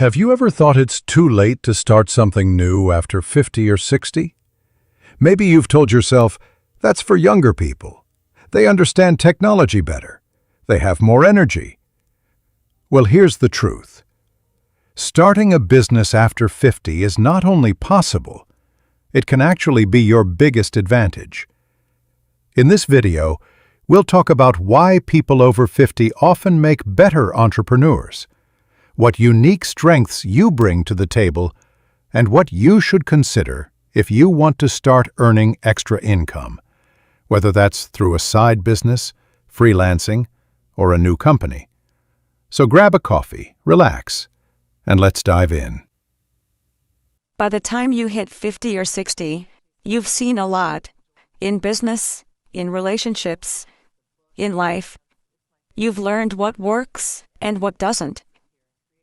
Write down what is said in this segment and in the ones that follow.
Have you ever thought it's too late to start something new after 50 or 60? Maybe you've told yourself, that's for younger people. They understand technology better. They have more energy. Well, here's the truth. Starting a business after 50 is not only possible, it can actually be your biggest advantage. In this video, we'll talk about why people over 50 often make better entrepreneurs, what unique strengths you bring to the table, and what you should consider if you want to start earning extra income, whether that's through a side business, freelancing, or a new company. So grab a coffee, relax, and let's dive in. By the time you hit 50 or 60, you've seen a lot. In business, in relationships, in life. You've learned what works and what doesn't.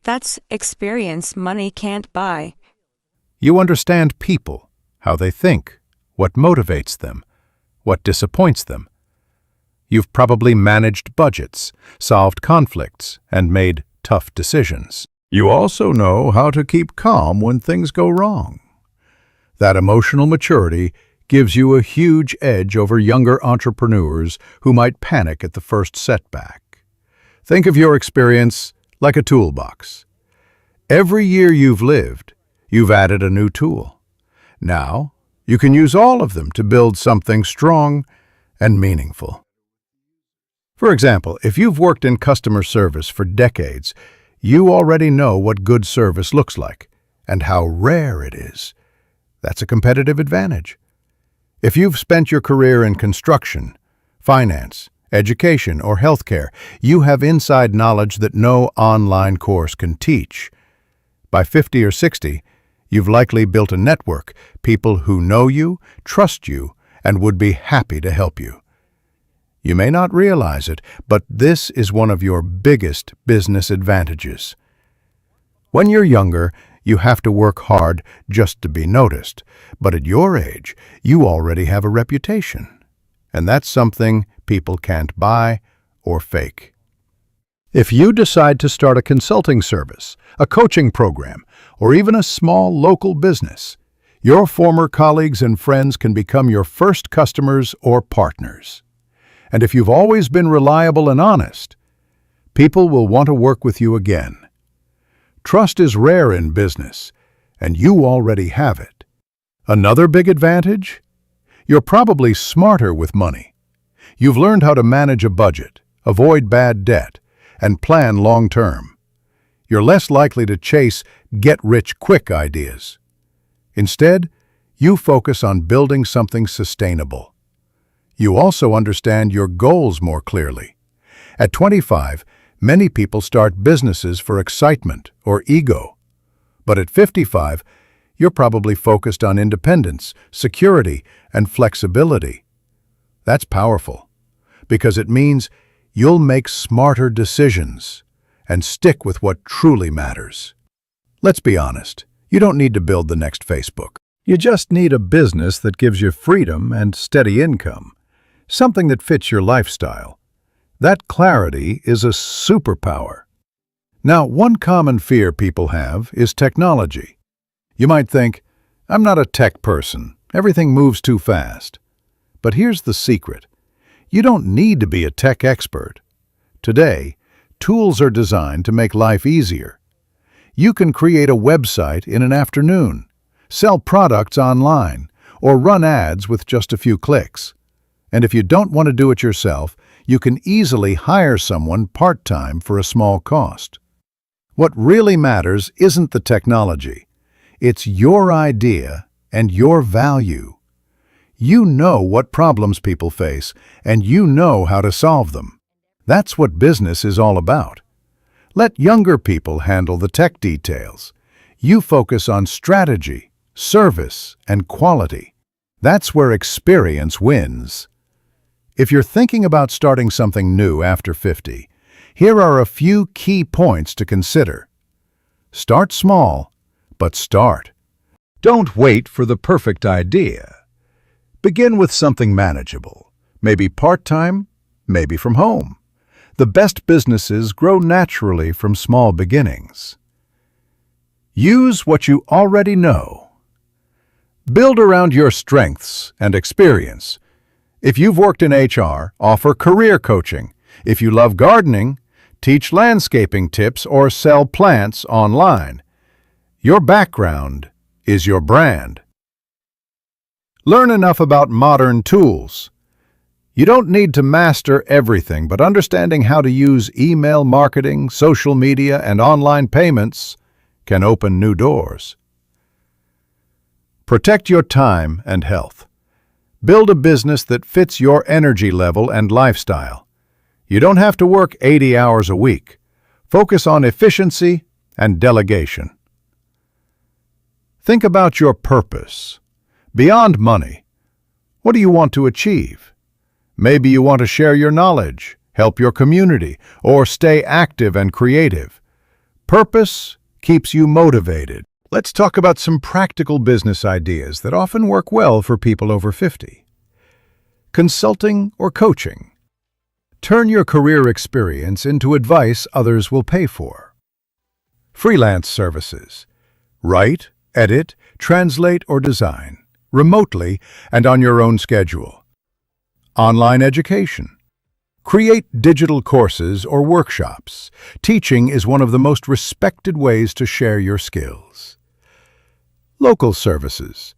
That's experience money can't buy. You understand people, how they think, what motivates them, what disappoints them. You've probably managed budgets, solved conflicts, and made tough decisions. You also know how to keep calm when things go wrong. That emotional maturity gives you a huge edge over younger entrepreneurs who might panic at the first setback. Think of your experience like a toolbox. Every year you've lived, you've added a new tool. Now, you can use all of them to build something strong and meaningful. For example, if you've worked in customer service for decades, you already know what good service looks like and how rare it is. That's a competitive advantage. If you've spent your career in construction, finance, education, or healthcare, you have inside knowledge that no online course can teach. By 50 or 60, you've likely built a network, people who know you, trust you, and would be happy to help you. You may not realize it, but this is one of your biggest business advantages. When you're younger, you have to work hard just to be noticed, but at your age, you already have a reputation, and that's something people can't buy or fake. If you decide to start a consulting service, a coaching program, or even a small local business, your former colleagues and friends can become your first customers or partners. And if you've always been reliable and honest, people will want to work with you again. Trust is rare in business, and you already have it. Another big advantage? You're probably smarter with money. You've learned how to manage a budget, avoid bad debt, and plan long-term. You're less likely to chase get-rich-quick ideas. Instead, you focus on building something sustainable. You also understand your goals more clearly. At 25, many people start businesses for excitement or ego. But at 55, you're probably focused on independence, security, and flexibility. That's powerful, because it means you'll make smarter decisions and stick with what truly matters. Let's be honest, you don't need to build the next Facebook. You just need a business that gives you freedom and steady income, something that fits your lifestyle. That clarity is a superpower. Now, one common fear people have is technology. You might think, I'm not a tech person. Everything moves too fast. But here's the secret. You don't need to be a tech expert. Today, tools are designed to make life easier. You can create a website in an afternoon, sell products online, or run ads with just a few clicks. And if you don't want to do it yourself, you can easily hire someone part-time for a small cost. What really matters isn't the technology. It's your idea and your value. You know what problems people face, and you know how to solve them. That's what business is all about. Let younger people handle the tech details. You focus on strategy, service, and quality. That's where experience wins. If you're thinking about starting something new after 50, here are a few key points to consider. Start small, but start. Don't wait for the perfect idea. Begin with something manageable, maybe part-time, maybe from home. The best businesses grow naturally from small beginnings. Use what you already know. Build around your strengths and experience. If you've worked in HR, offer career coaching. If you love gardening, teach landscaping tips or sell plants online. Your background is your brand. Learn enough about modern tools. You don't need to master everything, but understanding how to use email marketing, social media, and online payments can open new doors. Protect your time and health. Build a business that fits your energy level and lifestyle. You don't have to work 80 hours a week. Focus on efficiency and delegation. Think about your purpose. Beyond money, what do you want to achieve? Maybe you want to share your knowledge, help your community, or stay active and creative. Purpose keeps you motivated. Let's talk about some practical business ideas that often work well for people over 50. Consulting or coaching. Turn your career experience into advice others will pay for. Freelance services. Write, edit, translate, or design, remotely and on your own schedule. Online education. Create digital courses or workshops. Teaching is one of the most respected ways to share your skills. Local services.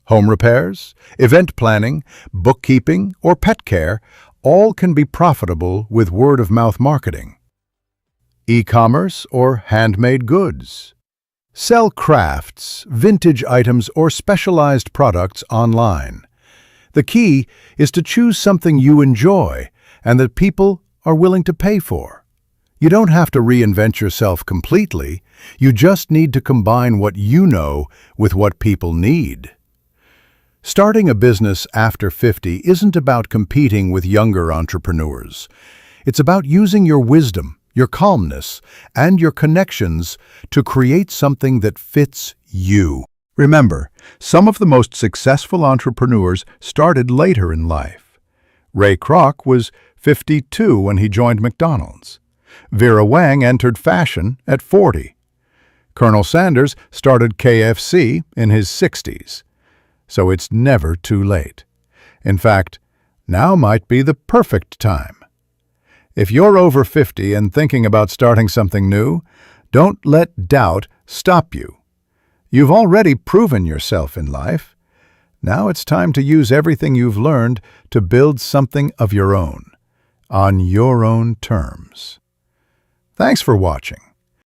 Home repairs, event planning, bookkeeping, or pet care all can be profitable with word-of-mouth marketing. E-commerce or handmade goods. Sell crafts, vintage items, or specialized products online. The key is to choose something you enjoy and that people are willing to pay for. You don't have to reinvent yourself completely. You just need to combine what you know with what people need. Starting a business after 50 isn't about competing with younger entrepreneurs. It's about using your wisdom, your calmness, and your connections to create something that fits you. Remember, some of the most successful entrepreneurs started later in life. Ray Kroc was 52 when he joined McDonald's. Vera Wang entered fashion at 40. Colonel Sanders started KFC in his 60s. So it's never too late. In fact, now might be the perfect time. If you're over 50 and thinking about starting something new, don't let doubt stop you. You've already proven yourself in life. Now it's time to use everything you've learned to build something of your own, on your own terms. Thanks for watching.